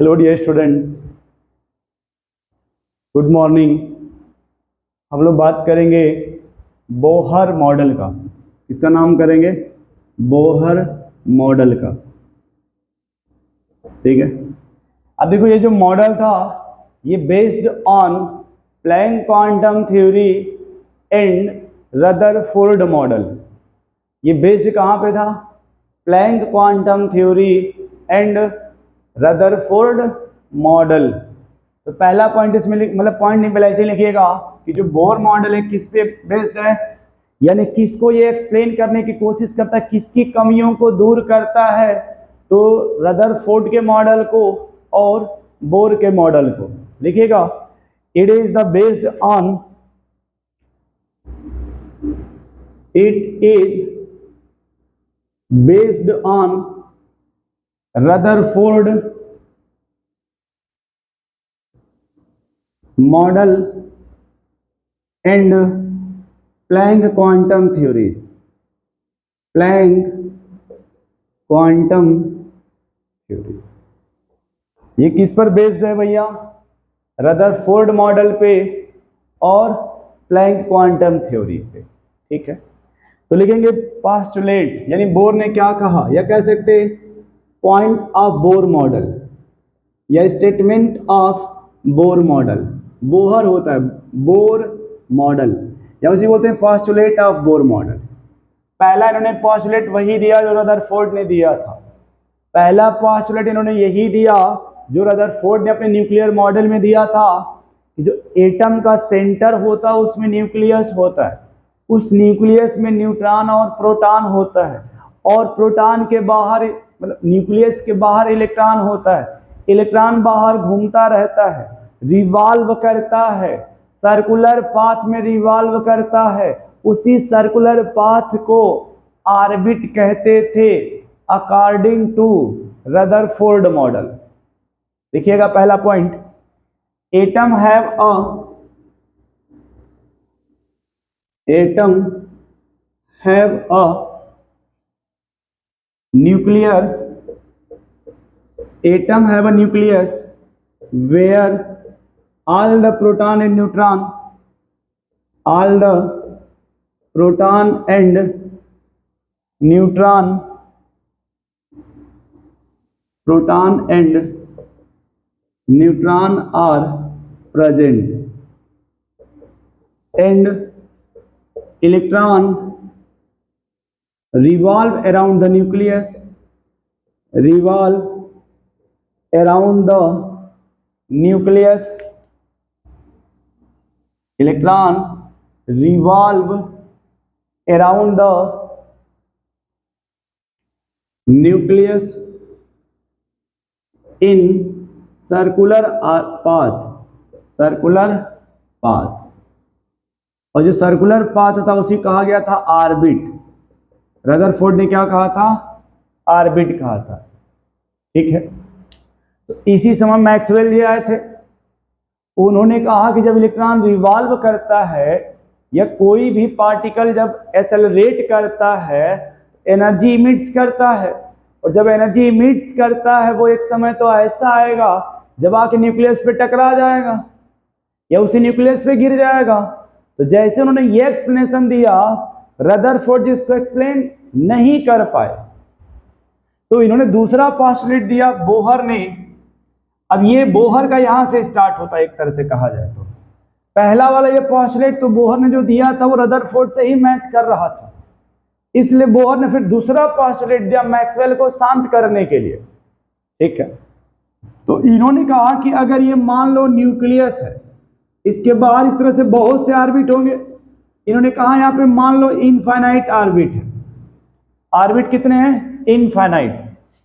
Hello dear students, good morning. हम लोग बात करेंगे बोहर मॉडल का। इसका नाम करेंगे बोहर मॉडल का। ठीक है। अब देखो, ये जो मॉडल था ये based on Planck quantum theory and Rutherford model. ये बेस्ड कहाँ पे था? Planck quantum theory and Rutherford model. तो पहला पॉइंट इसमें मतलब पॉइंट नहीं, पहले ऐसे लिखिएगा कि जो बोर मॉडल है किस पे बेस्ड है, यानी किसको ये एक्सप्लेन करने की कोशिश करता है, किसकी कमियों को दूर करता है। तो रदरफोर्ड के मॉडल को और बोर के मॉडल को लिखिएगा। It is the based on it is based on Rutherford model and Planck quantum theory. Planck quantum theory ये किस पर बेस्ड है भैया? रदरफोर्ड मॉडल पे और प्लैंक क्वांटम थ्योरी पे। ठीक है। तो लिखेंगे पोस्टुलेट, यानी बोर ने क्या कहा, या कह सकते पॉइंट ऑफ बोर मॉडल या statement of Bohr model. Bohr होता है बोर मॉडल, या उसी बोलते हैं पोस्टुलेट ऑफ बोर मॉडल। पहला इन्होंने पोस्टुलेट वही दिया जो रदरफोर्ड ने दिया था। पहला पोस्टुलेट इन्होंने यही दिया जो रदरफोर्ड ने अपने न्यूक्लियर मॉडल में दिया था कि जो एटम का सेंटर होता है उसमें न्यूक्लियस होता है, उस न्यूक्लियस में न्यूट्रॉन और प्रोटॉन होता है, और प्रोटॉन के बाहर मतलब न्यूक्लियस के बाहर इलेक्ट्रॉन होता है। इलेक्ट्रॉन बाहर घूमता रहता है, रिवॉल्व करता है, सर्कुलर पाथ में रिवॉल्व करता है। उसी सर्कुलर पाथ को ऑर्बिट कहते थे अकॉर्डिंग टू रदरफोर्ड मॉडल। देखिएगा पहला point, atom have a nuclear atom have a nucleus where all the proton and neutron all the proton and neutron are present, and electron revolve around the nucleus, revolve around the nucleus, electron revolve around the nucleus in circular path। और जो circular path था उसी कहा गया था orbit. Rutherford ने क्या कहा था? ऑर्बिट कहा था। ठीक है। तो इसी समय मैक्सवेल जी आए थे, उन्होंने कहा कि जब इलेक्ट्रॉन रिवॉल्व करता है या कोई भी पार्टिकल जब एक्सेलरेट करता है एनर्जी इमिट्स करता है, और जब एनर्जी इमिट्स करता है वो एक समय तो ऐसा आएगा जब आके न्यूक्लियस पे टकरा जाएगा या उसी न्यूक्लियस पे गिर जाएगा। तो जैसे उन्होंने ये एक्सप्लेनेशन दिया, रदरफोर्ड जिसको एक्सप्लेन नहीं कर पाए, तो इन्होंने दूसरा पोस्टुलेट दिया बोहर ने। अब ये बोहर का यहां से स्टार्ट होता है एक तरह से कहा जाए तो। पहला वाला ये पोस्टुलेट तो बोहर ने जो दिया था वो रदरफोर्ड से ही मैच कर रहा था, इसलिए बोहर ने फिर दूसरा पोस्टुलेट दिया मैक्सवेल को शांत करने के लिए। ठीक है। तो इन्होंने कहा कि अगर ये मान लो न्यूक्लियस है, इसके बाहर इस तरह से बहुत से ऑर्बिट होंगे। इन्होंने कहा यहां पे मान लो इनफाइनाइट ऑर्बिट है। ऑर्बिट कितने हैं? इनफाइनाइट।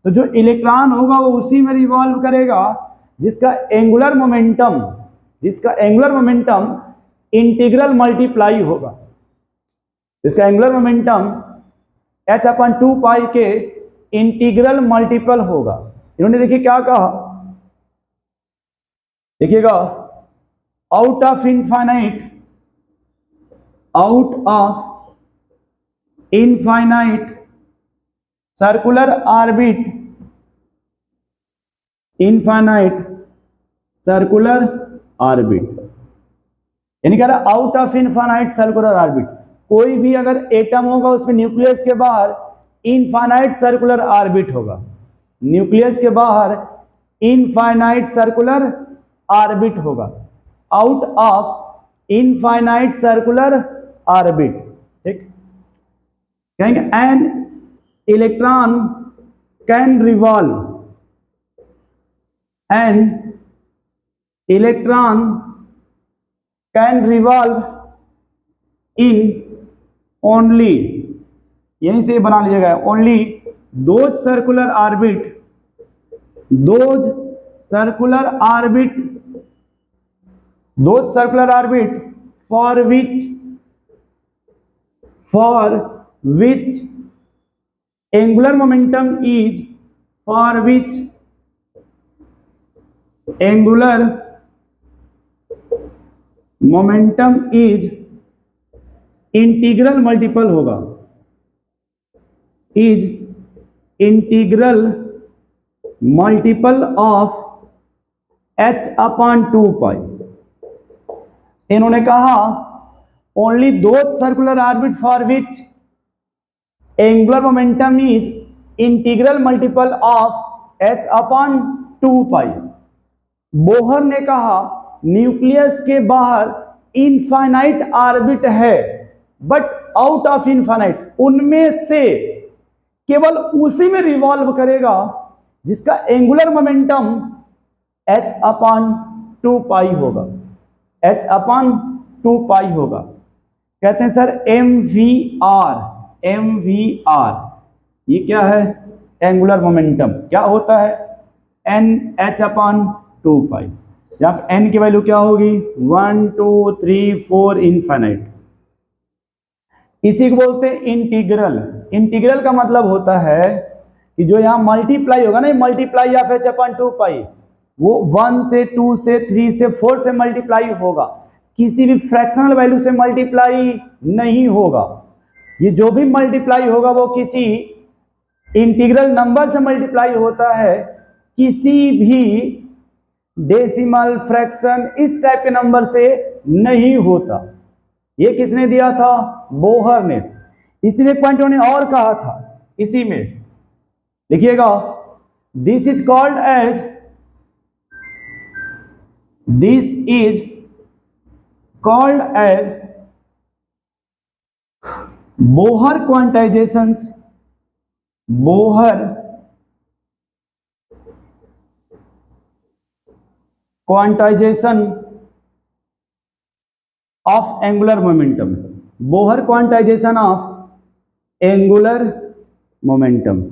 तो जो इलेक्ट्रॉन होगा वो उसी में रिवॉल्व करेगा जिसका एंगुलर मोमेंटम इंटीग्रल मल्टीप्लाई होगा, जिसका एंगुलर मोमेंटम h/2 के इंटीग्रल मल्टीपल होगा। इन्होंने देखिए क्या कहा, देखिएगा, out of infinite circular orbit infinite circular orbit, यानी कह रहा out of infinite circular orbit, कोई भी अगर एटम होगा उसमें न्यूक्लियस के बाहर इनफाइनाइट सर्कुलर ऑर्बिट होगा, न्यूक्लियस के बाहर इनफाइनाइट सर्कुलर ऑर्बिट होगा, out of infinite circular orbit. ठीक, कहेंगे an electron can revolve, an electron can revolve in only, यहीं से बना लीजिएगा, only those circular orbit, those circular orbit, those circular orbit for which angular momentum is, for which angular momentum is integral multiple होगा, is integral multiple of h/2π। इन्होंने कहा only those circular orbit for which angular momentum is integral multiple of h/2π। Bohr ने कहा nucleus के बाहर infinite orbit है but out of infinite, उनमें से केवल उसी में रिवॉल्व करेगा जिसका एंगुलर मोमेंटम h/2π होगा, h/2π होगा। कहते हैं सर MVR, MVR ये क्या है, एंगुलर मोमेंटम क्या होता है, NH/2π, जब n की वैल्यू क्या होगी 1 2 3 4 इनफाइनाइट। इसी को बोलते हैं इंटीग्रल। इंटीग्रल का मतलब होता है कि जो यहाँ मल्टीप्लाई होगा ना, मल्टीप्लाई ऑफ h/2π, वो 1 से 2 से 3 से 4 से मल्टीप्लाई होगा, किसी भी फ्रैक्शनल वैल्यू से मल्टीप्लाई नहीं होगा। ये जो भी मल्टीप्लाई होगा वो किसी इंटीग्रल नंबर से मल्टीप्लाई होता है, किसी भी डेसिमल फ्रैक्शन इस टाइप के नंबर से नहीं होता। ये किसने दिया था, बोहर ने। इसी में पॉइंट उन्होंने और कहा था, इसी में लिखिएगा, this is called as, this is called as Bohr quantizations, Bohr quantization of angular momentum, Bohr quantization of angular momentum.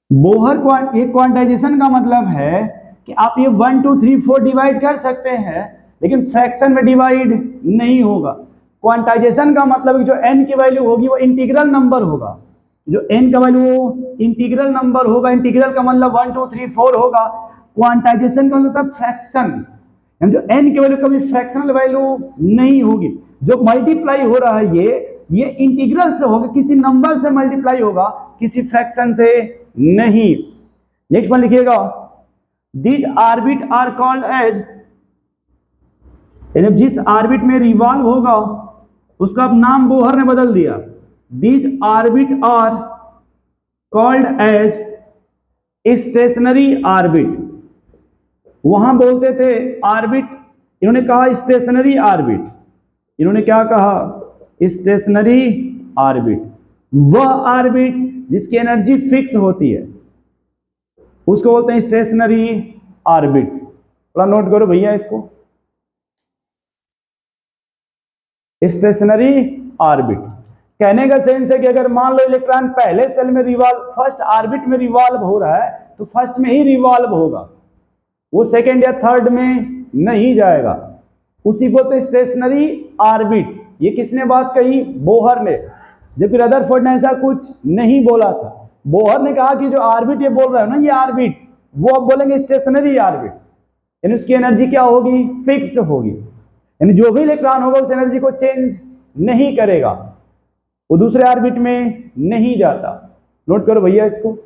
Bohr quantization का मतलब है कि आप ये 1 2 3 4 डिवाइड कर सकते हैं, लेकिन फ्रैक्शन में डिवाइड नहीं होगा। क्वांटाइजेशन का मतलब जो n की वैल्यू होगी वो इंटीग्रल नंबर होगा, जो n का वैल्यू इंटीग्रल नंबर होगा। इंटीग्रल का मतलब 1 2 3 4 होगा। क्वांटाइजेशन का मतलब फ्रैक्शन, जो n की वैल्यू कभी फ्रैक्शनल वैल्यू नहीं होगी। जो मल्टीप्लाई हो रहा है ये इंटीग्रल से होगा, किसी नंबर से मल्टीप्लाई होगा, किसी फ्रैक्शन से नहीं। नेक्स्ट वन लिखिएगा, these orbit are called as, जिस ऑर्बिट में रिवॉल्व होगा उसका अब नाम बोहर ने बदल दिया। These orbit are called as stationary orbit. वहां बोलते थे ऑर्बिट, इन्होंने कहा स्टेशनरी ऑर्बिट। इन्होंने क्या कहा, स्टेशनरी ऑर्बिट। वह ऑर्बिट जिसकी एनर्जी फिक्स होती है उसको बोलते हैं स्टेशनरी ऑर्बिट। थोड़ा नोट करो भैया इसको, स्टेशनरी ऑर्बिट। कहने का सेंस है कि अगर मान लो इलेक्ट्रॉन पहले सेल में रिवॉल्व, फर्स्ट ऑर्बिट में रिवॉल्व हो रहा है तो फर्स्ट में ही रिवॉल्व होगा, वो सेकेंड या थर्ड में नहीं जाएगा। उसी बोलते हैं स्टेशनरी ऑर्बिट। ये किसने बात कही, बोहर ने, जबकि रदरफोर्ड ने ऐसा कुछ नहीं बोला था। बोहर ने कहा कि जो ऑर्बिट ये बोल रहा है ना, ये ऑर्बिट, वो अब बोलेंगे स्टेशनरी ऑर्बिट, यानी उसकी एनर्जी क्या होगी, फिक्स्ड होगी, यानी जो भी इलेक्ट्रॉन होगा उस एनर्जी को चेंज नहीं करेगा, वो दूसरे ऑर्बिट में नहीं जाता। नोट करो भैया इसको।